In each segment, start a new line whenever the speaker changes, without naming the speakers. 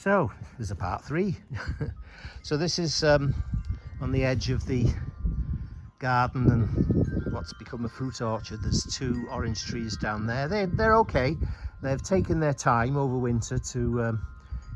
So there's a part 3. So this is on the edge of the garden and what's become a fruit orchard. There's 2 orange trees down there. They're okay. They've taken their time over winter to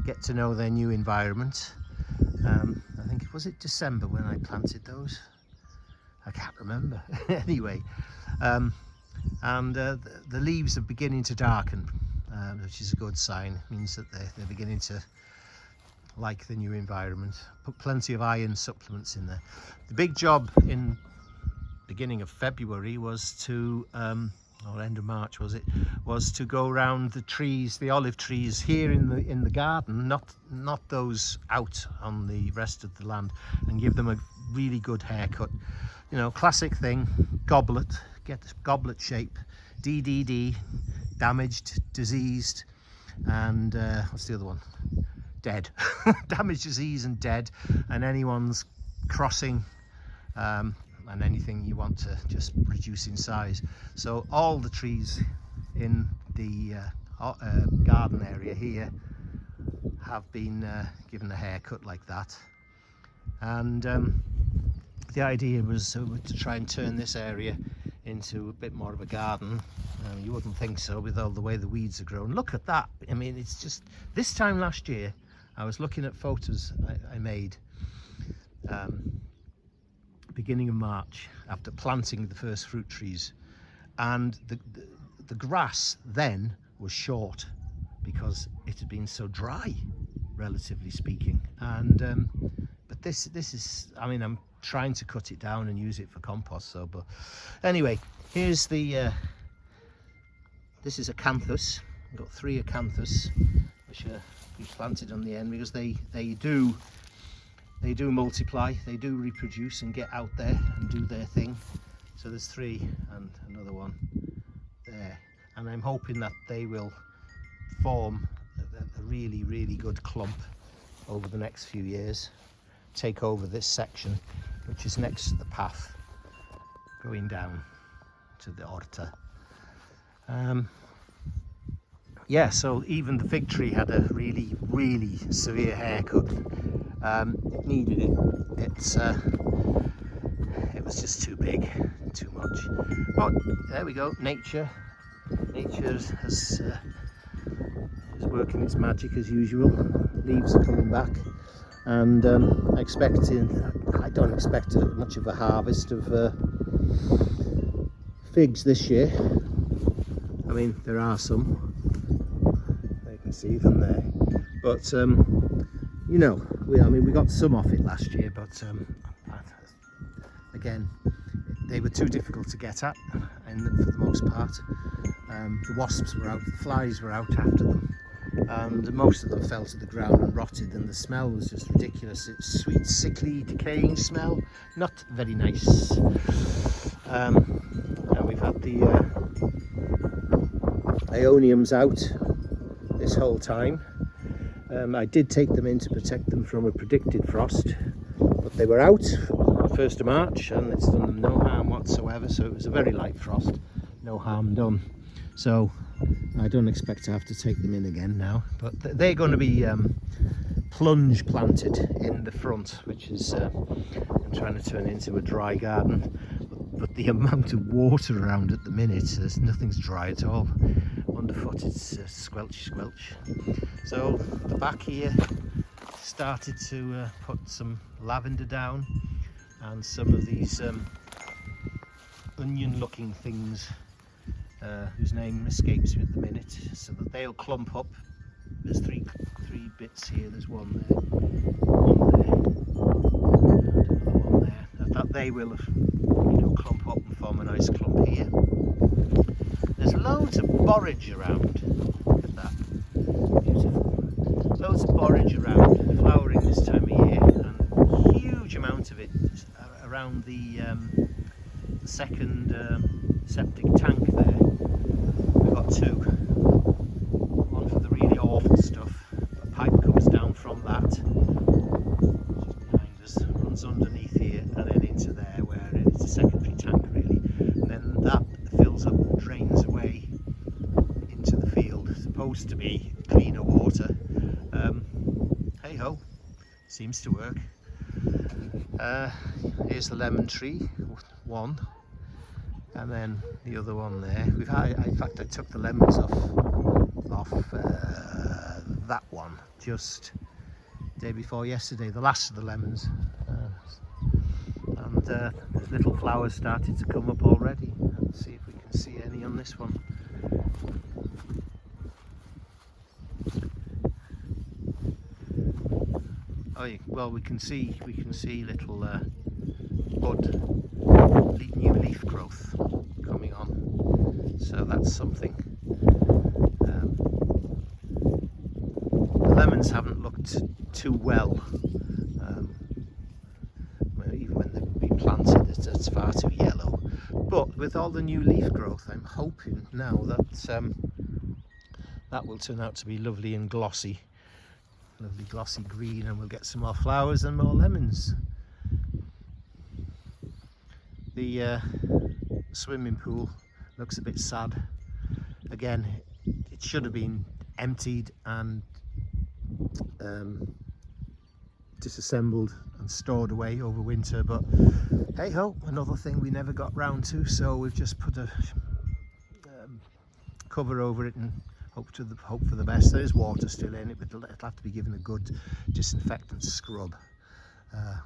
get to know their new environment. I think, was it December when I planted those? I can't remember. Anyway, and the leaves are beginning to darken, which is a good sign. It means that they're beginning to like the new environment. Put plenty of iron supplements in there. The big job in beginning of February was to, or end of March was it, was to go around the trees, the olive trees here in the garden, not those out on the rest of the land, and give them a really good haircut. You know, classic thing, goblet, get goblet shape, DDD, damaged, diseased, and what's the other one? Dead. Damaged, disease and dead, and anyone's crossing and anything you want to just reduce in size. So all the trees in the garden area here have been given a haircut like that, and the idea was to try and turn this area into a bit more of a garden. You wouldn't think so with all the way the weeds are grown. Look at that. I mean, it's just, this time last year I was looking at photos I made beginning of March after planting the first fruit trees, and the grass then was short because it had been so dry, relatively speaking. And but this is, I mean, I'm trying to cut it down and use it for compost. So, but anyway, here's the this is acanthus. I've got 3 acanthus which we planted on the end because they do multiply, they do reproduce and get out there and do their thing. So there's 3 and another one there, and I'm hoping that they will form a really good clump over the next few years, take over this section which is next to the path going down to the Horta. Yeah, so even the fig tree had a really severe haircut. It needed it. It was just too big, too much. But there we go. Nature is working its magic as usual. Leaves are coming back, and I don't expect much of a harvest of figs this year. I mean, there are some. You can see them there, but you know, we got some off it last year, but again, they were too difficult to get at, and for the most part, the wasps were out, the flies were out after them, and most of them fell to the ground and rotted, and the smell was just ridiculous. It's sweet, sickly, decaying smell, not very nice. And we've had the Ioniums out this whole time. I did take them in to protect them from a predicted frost, but they were out 1st of March and it's done them no harm whatsoever. So it was a very light frost, no harm done. So I don't expect to have to take them in again now, but they're going to be plunge planted in the front, which is I'm trying to turn into a dry garden. But the amount of water around at the minute, nothing's dry at all. Underfoot it's squelch. So the back here started to put some lavender down and some of these onion looking things whose name escapes me at the minute, so that they'll clump up. There's three bits here, there's one there, and another one there. That they will, clump up and form a nice clump here. There's loads of borage around. Look at that, beautiful. Loads of borage around, flowering this time of year, and huge amount of it around the second septic tank there. We've got 2. One for the really awful stuff. A pipe comes down from that, just behind us, runs underneath here and then into there, where it's a secondary tank really, and then that fills up and drains away into the field. It's supposed to be cleaner water. seems to work. Here's the lemon tree, one, and then the other one there. In fact, I took the lemons off that one just day before yesterday, the last of the lemons, and the little flowers started to come up already. Let's see if we can see any on this one. Oh, well, we can see little bud, new leaf growth coming on, so that's something. The lemons haven't looked too well, even when they've been planted. It's far too yellow. But with all the new leaf growth, I'm hoping now that that will turn out to be lovely and glossy green, and we'll get some more flowers and more lemons. The swimming pool looks a bit sad. Again, it should have been emptied and disassembled and stored away over winter, but hey ho, another thing we never got round to, so we've just put a cover over it and hope for the best. There is water still in it, but it'll have to be given a good disinfectant scrub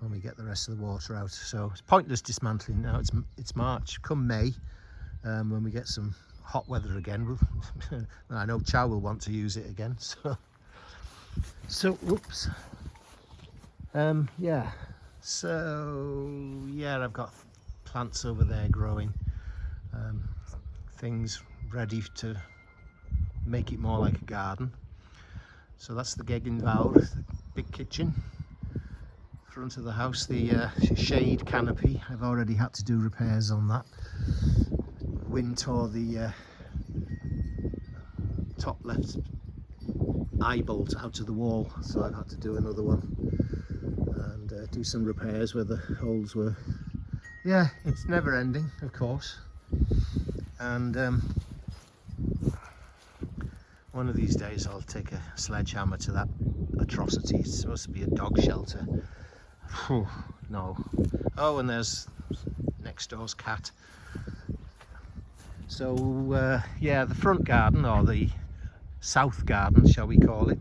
when we get the rest of the water out. So it's pointless dismantling now. It's March. Come May, when we get some hot weather again, I know Chow will want to use it again. So whoops. Yeah. So yeah, I've got plants over there growing. Things ready to make it more like a garden. So that's the Gegenbauer, the big kitchen. Front of the house, the shade canopy. I've already had to do repairs on that. Wind tore the top left eye bolt out of the wall, so I've had to do another one and do some repairs where the holes were. Yeah, it's never ending, of course. And one of these days I'll take a sledgehammer to that atrocity. It's supposed to be a dog shelter. Whew, no. Oh, and there's next door's cat. So yeah, the front garden, or the south garden shall we call it,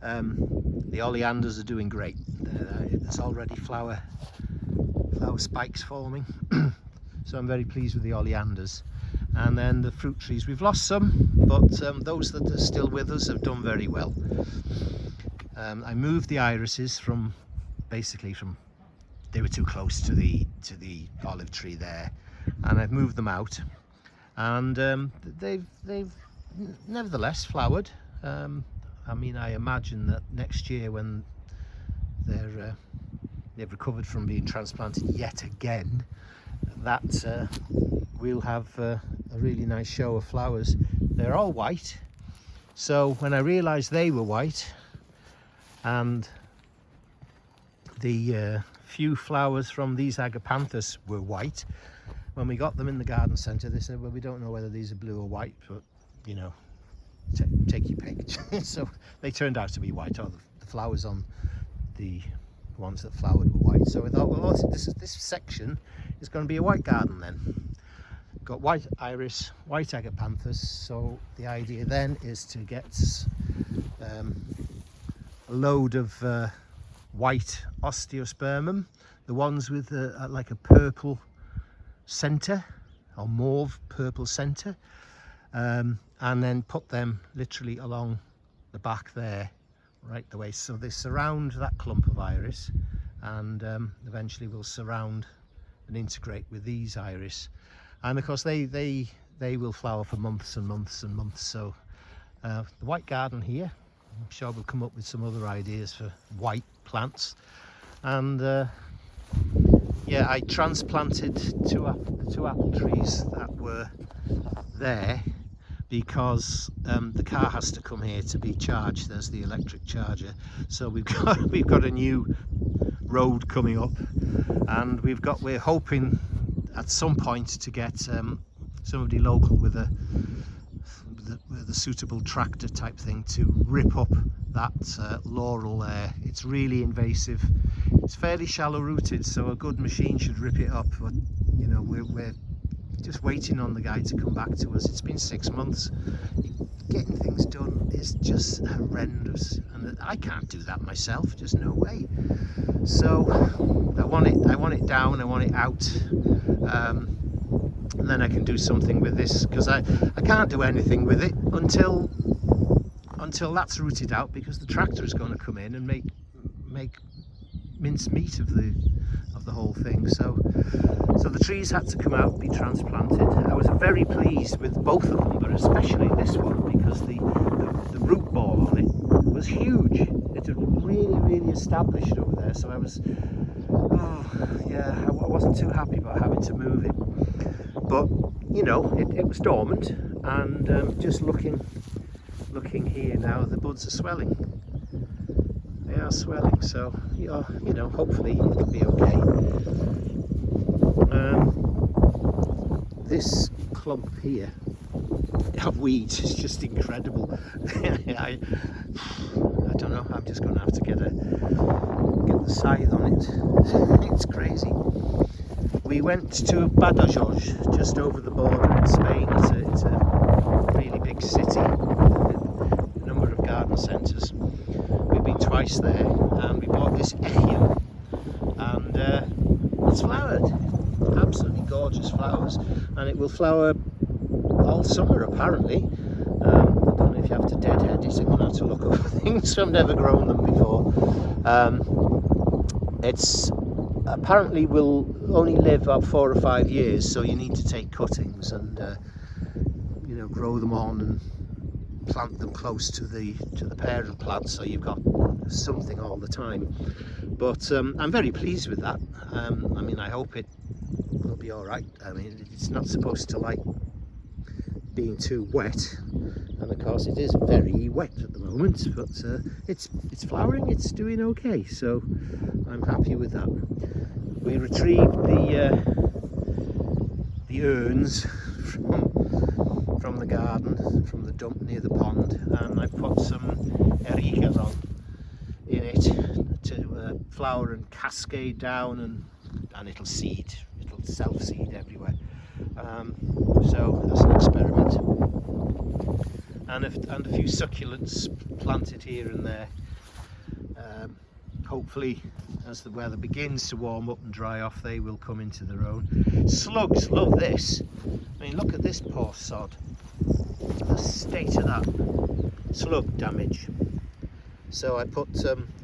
the oleanders are doing great. There's already flower spikes forming. So I'm very pleased with the oleanders. And then the fruit trees, we've lost some, but those that are still with us have done very well. I moved the irises from they were too close to the olive tree there, and I've moved them out, and they've nevertheless flowered. I mean, I imagine that next year, when they've recovered from being transplanted yet again, that we'll have a really nice show of flowers. They're all white, so when I realized they were white and the few flowers from these agapanthus were white, when we got them in the garden centre, they said, well, we don't know whether these are blue or white, but you know, take your pick. So they turned out to be white, or the flowers on the ones that flowered were white. So we thought, well, this section is going to be a white garden then. Got white iris, white agapanthus, so the idea then is to get a load of white osteospermum, the ones with like a purple centre, or mauve purple centre, and then put them literally along the back there, right the way, so they surround that clump of iris, and eventually will surround and integrate with these iris. And of course they will flower for months and months and months. So the white garden here, I'm sure we'll come up with some other ideas for white plants. And yeah, I transplanted the two apple trees that were there because the car has to come here to be charged. There's the electric charger, so we've got a new road coming up, and we're hoping at some point to get somebody local with with a suitable tractor type thing to rip up that laurel there. It's really invasive. It's fairly shallow rooted, so a good machine should rip it up, but you know, we're just waiting on the guy to come back to us. It's been 6 months. Getting things done is just horrendous, and I can't do that myself, just no way. So I want it down, I want it out, and then I can do something with this, because I can't do anything with it until that's rooted out, because the tractor is going to come in and make mince meat of the whole thing. So the trees had to come out, be transplanted. I was very pleased with both of them, but especially this one, because the root ball on it was huge. It had really established over there, so I was, I wasn't too happy about having to move it. But you know, it was dormant, and just looking here now, the buds are swelling. They are swelling, so you know, hopefully it'll be okay. This clump here of weeds is just incredible. I don't know, I'm just going to have to get the scythe on it. It's crazy. We went to Badajoz, just over the border in Spain. It's a really big city, a number of garden centres. We've been twice there, and we bought this echium, and it's flowered. Absolutely gorgeous flowers, and it will flower all summer apparently. I don't know if you have to deadhead it, I'm going to have to look up things. I've never grown them before. It's apparently will only live about 4 or 5 years, so you need to take cuttings and you know, grow them on and plant them close to the parent plant, so you've got something all the time. But I'm very pleased with that. I mean, I hope it will be all right. I mean, it's not supposed to like being too wet, and of course it is very wet at the moment, but it's flowering, it's doing okay, so I'm happy with that. We retrieved the urns from the garden, from the dump near the pond, and I put some ericas on in it to flower and cascade down, and it'll seed, it'll self-seed everywhere. So that's an experiment, and a few succulents planted here and there. Hopefully, as the weather begins to warm up and dry off, they will come into their own. Slugs love this. I mean, look at this poor sod. The state of that slug damage. So I put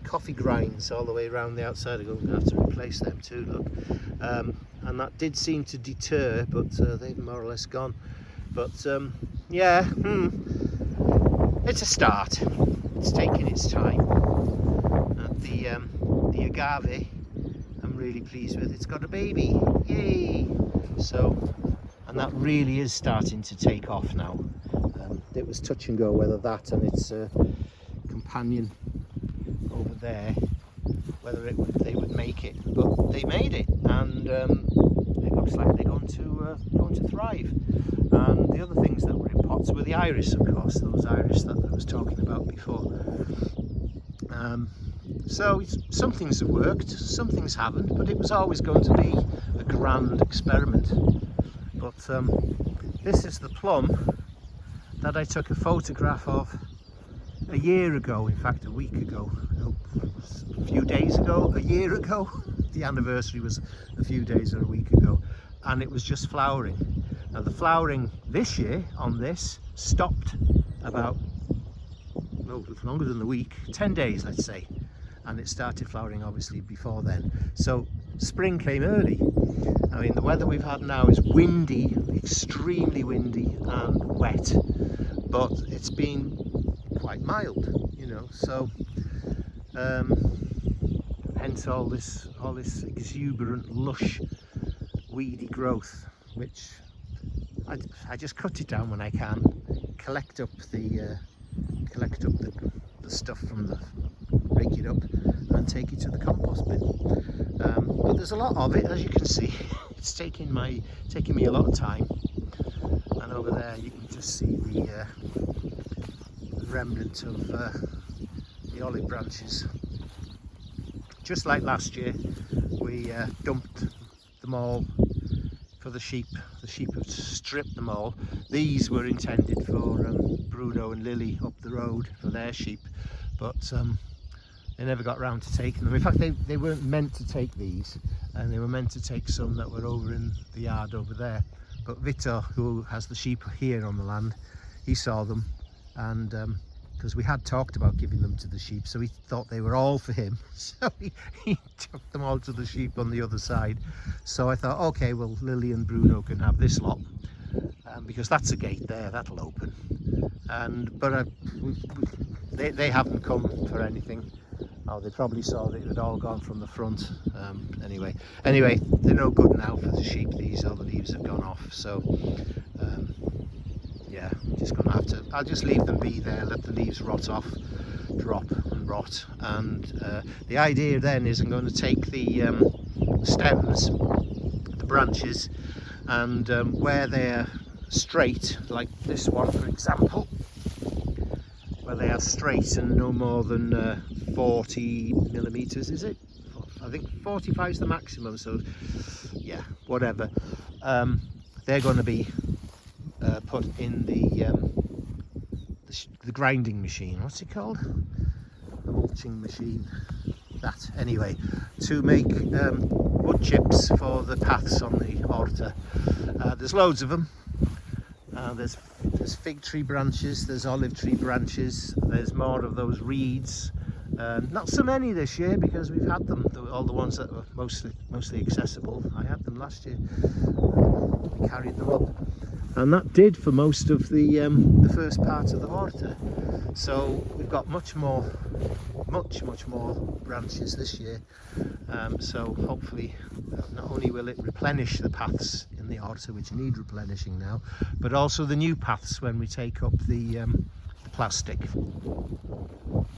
coffee grinds all the way around the outside. I'm going to have to replace them too, look. And that did seem to deter, but they've more or less gone. But yeah, it's a start. It's taking its time. The agave, I'm really pleased with. It's got a baby, yay! So, and that really is starting to take off now. It was touch and go whether that and its companion over there, whether they would make it, but they made it, and it looks like they're going to thrive. And the other things that were in pots were the iris, of course, those iris that I was talking about before. So some things have worked, some things haven't, but it was always going to be a grand experiment. But this is the plum that I took a photograph of a year ago, in fact a week ago, a few days ago, a year ago. The anniversary was a few days or a week ago, and it was just flowering. Now the flowering this year on this stopped about, no, longer than a week, 10 days let's say, and it started flowering obviously before then. So spring came early. I mean, the weather we've had now is windy, extremely windy and wet, but it's been quite mild, you know, so hence all this exuberant, lush, weedy growth, which I just cut it down when I can, collect up the stuff from the, rake it up and take it to the compost bin. But there's a lot of it, as you can see. It's taking me a lot of time, and over there you can just see the remnant of the olive branches. Just like last year, we dumped them all for the sheep. The sheep have stripped them all. These were intended for Bruno and Lily up the road for their sheep, but they never got round to taking them. In fact, they weren't meant to take these, and they were meant to take some that were over in the yard over there. But Victor, who has the sheep here on the land, he saw them, and because we had talked about giving them to the sheep, so he thought they were all for him. So he took them all to the sheep on the other side. So I thought, okay, well, Lily and Bruno can have this lot, because that's a gate there, that'll open. But they haven't come for anything. Oh, they probably saw that it had all gone from the front. Anyway, they're no good now for the sheep. These, all the leaves have gone off. So yeah, just gonna have to, I'll just leave them be there, let the leaves rot off, drop and rot. And the idea then is I'm going to take the stems, the branches, and where they're straight, like this one for example, where they are straight and no more than 40 millimeters, is it? I think 45 is the maximum, so yeah, whatever. They're going to be put in the grinding machine. What's it called? The mulching machine. That anyway, to make wood chips for the paths on the Horta. There's loads of them. There's fig tree branches, there's olive tree branches, there's more of those reeds. Not so many this year because we've had them, all the ones that were mostly accessible. I had them last year. We carried them up, and that did for most of the first part of the Horta. So we've got much more branches this year. So hopefully not only will it replenish the paths in the Horta, which need replenishing now, but also the new paths when we take up the plastic.